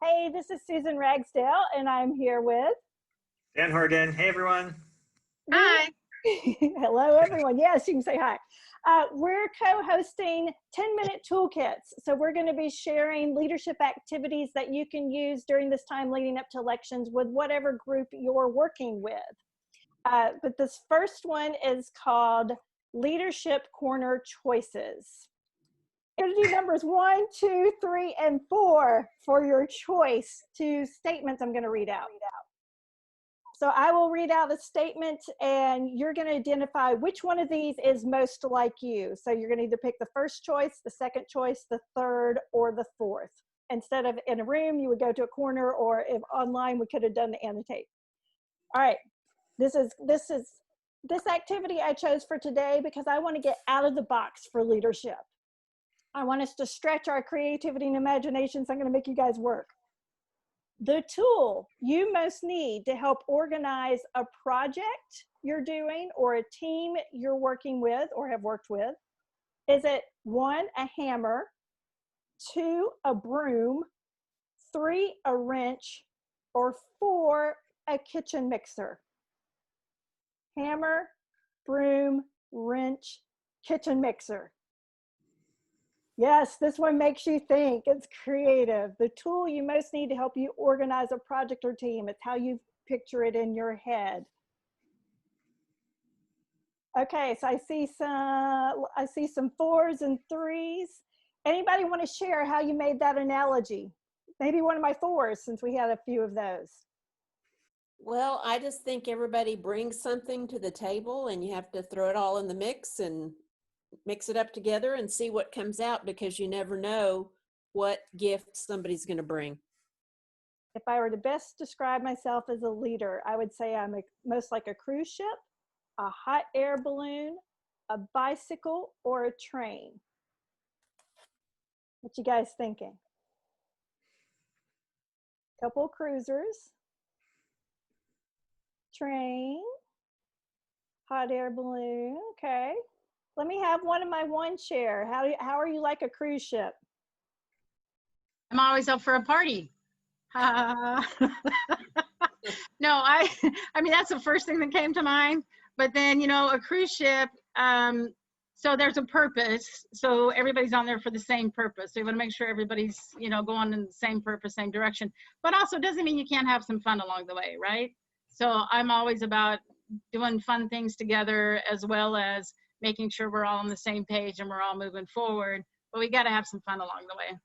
Hey, this is Susan Ragsdale, and I'm here with Dan Horgan. Hey, everyone. Hi. Hello, everyone. Yes, you can say hi. We're co-hosting 10-minute toolkits. So we're going to be sharing leadership activities that you can use during this time leading up to elections with whatever group you're working with. But this first one is called Leadership Corner Choices. You're going to do numbers 1, 2, 3, and 4 for your choice to statements I'm going to read out. So I will read out a statement and you're going to identify which one of these is most like you. So you're going to either pick the first choice, the second choice, the third, or the fourth. Instead of in a room, you would go to a corner, or if online, we could have done the annotate. All right, this activity I chose for today because I want to get out of the box for leadership. I want us to stretch our creativity and imagination, so I'm going to make you guys work. The tool you most need to help organize a project you're doing or a team you're working with or have worked with is it 1, a hammer, 2, a broom, 3, a wrench, or 4, a kitchen mixer. Hammer, broom, wrench, kitchen mixer. Yes, this one makes you think. It's creative. The tool you most need to help you organize a project or team. It's how you picture it in your head. Okay, so I see some 4s and 3s. Anybody want to share how you made that analogy? Maybe one of my 4s, since we had a few of those. Well, I just think everybody brings something to the table and you have to throw it all in the mix and mix it up together and see what comes out, because you never know what gift somebody's going to bring. If I were to best describe myself as a leader, I would say I'm most like a cruise ship, a hot air balloon, a bicycle, or a train. What you guys thinking? Couple cruisers, train, hot air balloon. Okay. Let me have one of my 1 share. How are you like a cruise ship? I'm always up for a party. No, I mean, that's the first thing that came to mind. But then, you know, a cruise ship, so there's a purpose. So everybody's on there for the same purpose. So you want to make sure everybody's, you know, going in the same purpose, same direction. But also doesn't mean you can't have some fun along the way, right? So I'm always about doing fun things together, as well as making sure we're all on the same page and we're all moving forward. But we got to have some fun along the way.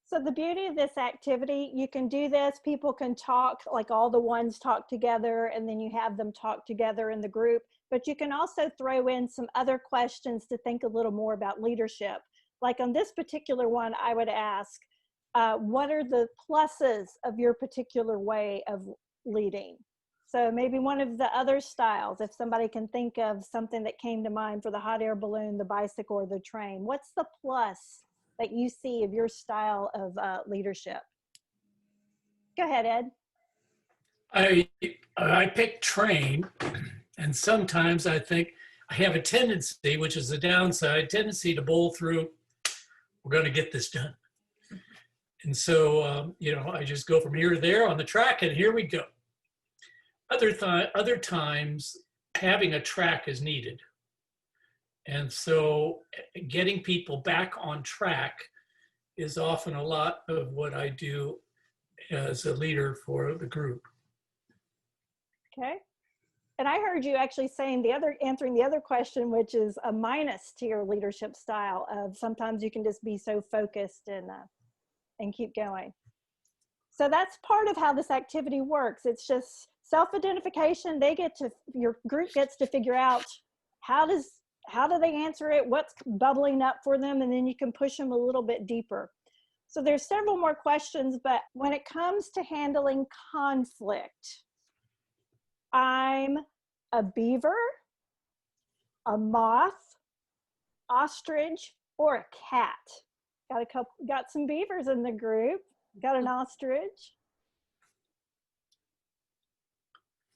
So the beauty of this activity, you can do this, people can talk, like all the ones talk together, and then you have them talk together in the group, but you can also throw in some other questions to think a little more about leadership. Like on this particular one, I would ask, what are the pluses of your particular way of leading? So maybe one of the other styles, if somebody can think of something that came to mind for the hot air balloon, the bicycle, or the train, what's the plus that you see of your style of leadership? Go ahead, Ed. I pick train, and sometimes I think I have a tendency, which is the downside, tendency to bowl through, we're going to get this done. And so, you know, I just go from here to there on the track, and here we go. Other times, having a track is needed. And so getting people back on track is often a lot of what I do as a leader for the group. Okay. And I heard you actually saying answering the other question, which is a minus to your leadership style of sometimes you can just be so focused and keep going. So that's part of how this activity works. It's just self-identification. Your group gets to figure out how do they answer it, what's bubbling up for them, and then you can push them a little bit deeper. So there's several more questions, but when it comes to handling conflict, I'm a beaver, a moth, ostrich, or a cat. Got some beavers in the group. Got an ostrich.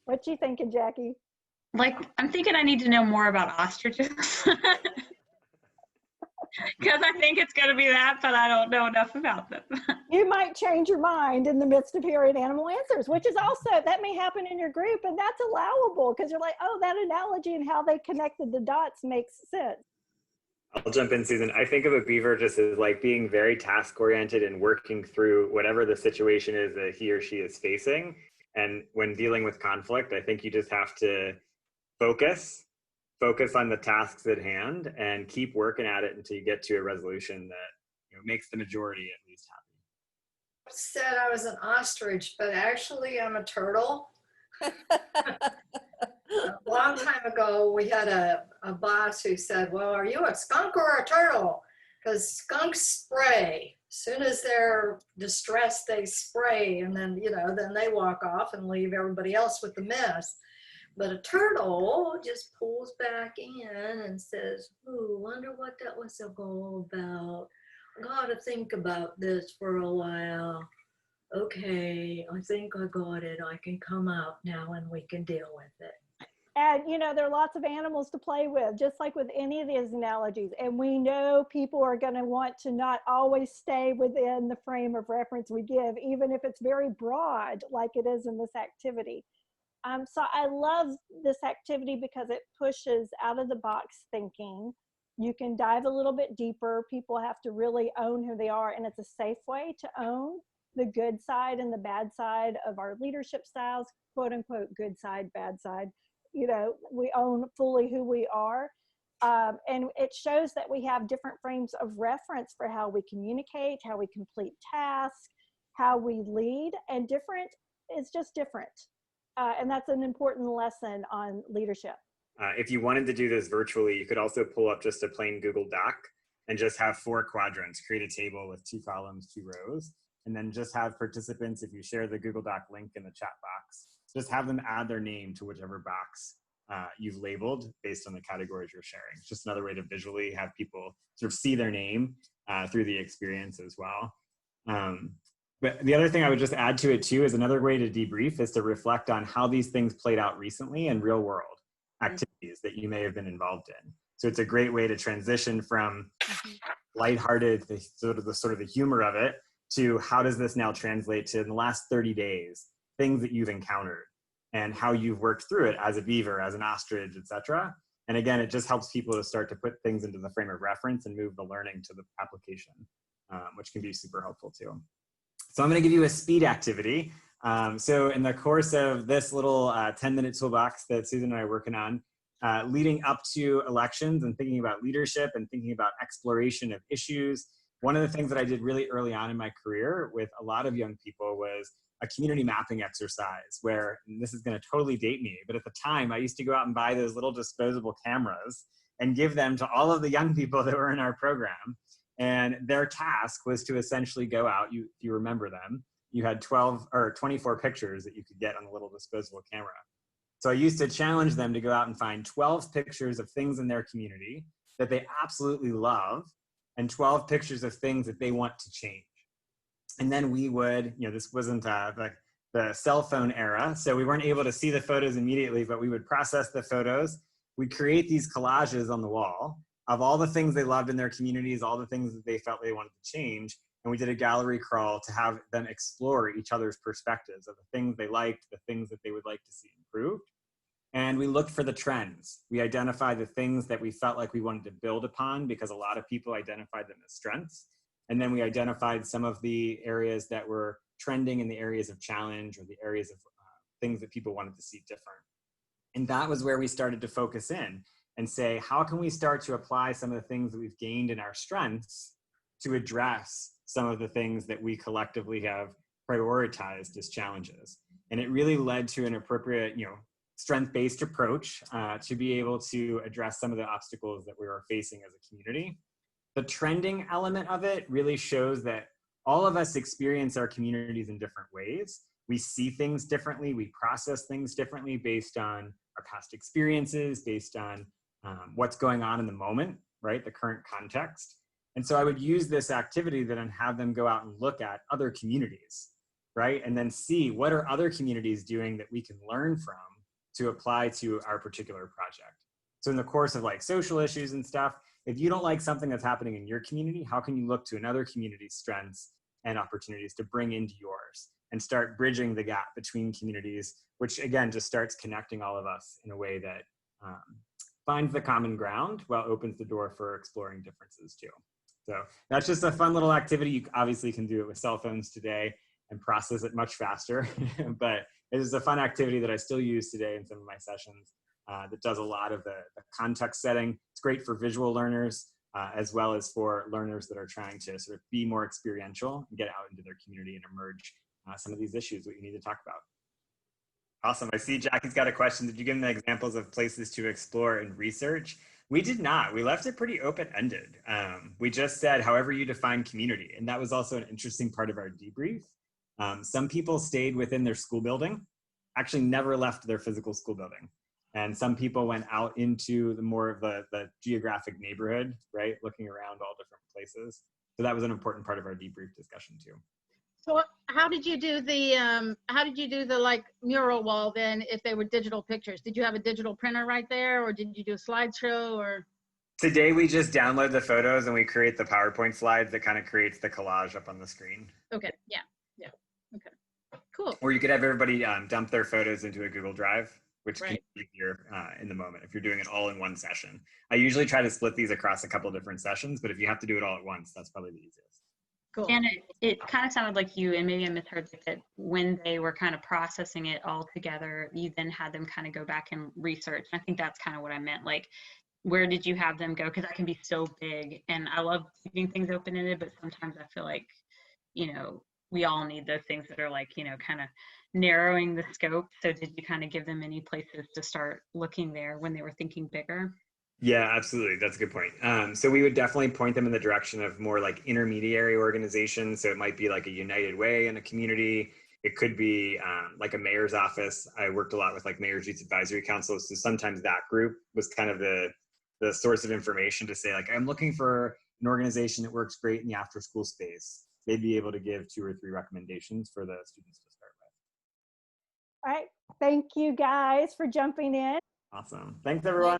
What you thinking, Jackie? Like, I'm thinking I need to know more about ostriches. because I think it's going to be that, but I don't know enough about them. You might change your mind in the midst of hearing animal answers, which is also, that may happen in your group, and that's allowable because you're like, oh, that analogy and how they connected the dots makes sense. I'll jump in, Susan. I think of a beaver just as like being very task oriented and working through whatever the situation is that he or she is facing. And when dealing with conflict, I think you just have to focus on the tasks at hand and keep working at it until you get to a resolution that makes the majority at least happy. Said I was an ostrich, but actually I'm a turtle. A long time ago, we had a boss who said, well, are you a skunk or a turtle? Because skunks spray. As soon as they're distressed, they spray, and then, then they walk off and leave everybody else with the mess. But a turtle just pulls back in and says, ooh, wonder what that was all about. I gotta think about this for a while. Okay, I think I got it. I can come out now and we can deal with it. And, there are lots of animals to play with, just like with any of these analogies. And we know people are going to want to not always stay within the frame of reference we give, even if it's very broad, like it is in this activity. So I love this activity because it pushes out of the box thinking. You can dive a little bit deeper. People have to really own who they are, and it's a safe way to own the good side and the bad side of our leadership styles, quote unquote, good side, bad side. We own fully who we are. And it shows that we have different frames of reference for how we communicate, how we complete tasks, how we lead, and different is just different. And that's an important lesson on leadership. If you wanted to do this virtually, you could also pull up just a plain Google Doc and just have 4 quadrants, create a table with 2 columns, 2 rows, and then just have participants, if you share the Google Doc link in the chat box, just have them add their name to whichever box you've labeled based on the categories you're sharing. It's just another way to visually have people sort of see their name through the experience as well. But the other thing I would just add to it too is another way to debrief is to reflect on how these things played out recently in real world activities that you may have been involved in. So it's a great way to transition from lighthearted, the sort of the humor of it, to how does this now translate to in the last 30 days, things that you've encountered and how you've worked through it as a beaver, as an ostrich, etc. And again, it just helps people to start to put things into the frame of reference and move the learning to the application, which can be super helpful too. So I'm going to give you a speed activity. So in the course of this little 10-minute toolbox that Susan and I are working on, leading up to elections and thinking about leadership and thinking about exploration of issues, one of the things that I did really early on in my career with a lot of young people was a community mapping exercise where, and this is going to totally date me, but at the time I used to go out and buy those little disposable cameras and give them to all of the young people that were in our program. And their task was to essentially go out, if you remember them, you had 12 or 24 pictures that you could get on the little disposable camera. So I used to challenge them to go out and find 12 pictures of things in their community that they absolutely love and 12 pictures of things that they want to change. And then we would, this wasn't the cell phone era, so we weren't able to see the photos immediately, but we would process the photos. We'd create these collages on the wall of all the things they loved in their communities, all the things that they felt they wanted to change. And we did a gallery crawl to have them explore each other's perspectives of the things they liked, the things that they would like to see improved. And we looked for the trends. We identified the things that we felt like we wanted to build upon because a lot of people identified them as strengths. And then we identified some of the areas that were trending in the areas of challenge or the areas of things that people wanted to see different. And that was where we started to focus in and say, how can we start to apply some of the things that we've gained in our strengths to address some of the things that we collectively have prioritized as challenges? And it really led to an appropriate, strength-based approach to be able to address some of the obstacles that we were facing as a community. The trending element of it really shows that all of us experience our communities in different ways. We see things differently, we process things differently based on our past experiences, based on what's going on in the moment, right? The current context. And so I would use this activity then and have them go out and look at other communities, right? And then see what are other communities doing that we can learn from to apply to our particular project. So in the course of like social issues and stuff, if you don't like something that's happening in your community, how can you look to another community's strengths and opportunities to bring into yours and start bridging the gap between communities, which again, just starts connecting all of us in a way that finds the common ground while opens the door for exploring differences too. So that's just a fun little activity. You obviously can do it with cell phones today and process it much faster, but it is a fun activity that I still use today in some of my sessions that does a lot of the context setting. It's great for visual learners as well as for learners that are trying to sort of be more experiential and get out into their community and emerge some of these issues that you need to talk about. Awesome. I see Jackie's got a question. Did you give them examples of places to explore and research? We did not. We left it pretty open-ended. We just said, however you define community. And that was also an interesting part of our debrief. Some people stayed within their school building, actually never left their physical school building. And some people went out into the more of the geographic neighborhood, right? Looking around all different places. So that was an important part of our debrief discussion too. So how did you do the like mural wall then if they were digital pictures? Did you have a digital printer right there, or did you do a slideshow? Or today we just download the photos and we create the PowerPoint slides that kind of creates the collage up on the screen. Okay, yeah, okay, cool. Or you could have everybody dump their photos into a Google Drive, which Right. can be easier in the moment if you're doing it all in one session. I usually try to split these across a couple different sessions, but if you have to do it all at once, that's probably the easiest. Cool. And it kind of sounded like you, and maybe I misheard, that when they were kind of processing it all together, you then had them kind of go back and research. And I think that's kind of what I meant. Like, where did you have them go? Because that can be so big. And I love keeping things open-ended, but sometimes I feel like, you know, we all need those things that are like, you know, kind of narrowing the scope. So did you kind of give them any places to start looking there when they were thinking bigger? Yeah, absolutely. That's a good point. So we would definitely point them in the direction of more like intermediary organizations. So it might be like a United Way in a community. It could be like a mayor's office. I worked a lot with like Mayor's Youth Advisory Council. So sometimes that group was kind of the source of information to say like, I'm looking for an organization that works great in the after school space. They'd be able to give 2 or 3 recommendations for the students to start with. All right. Thank you guys for jumping in. Awesome. Thanks everyone.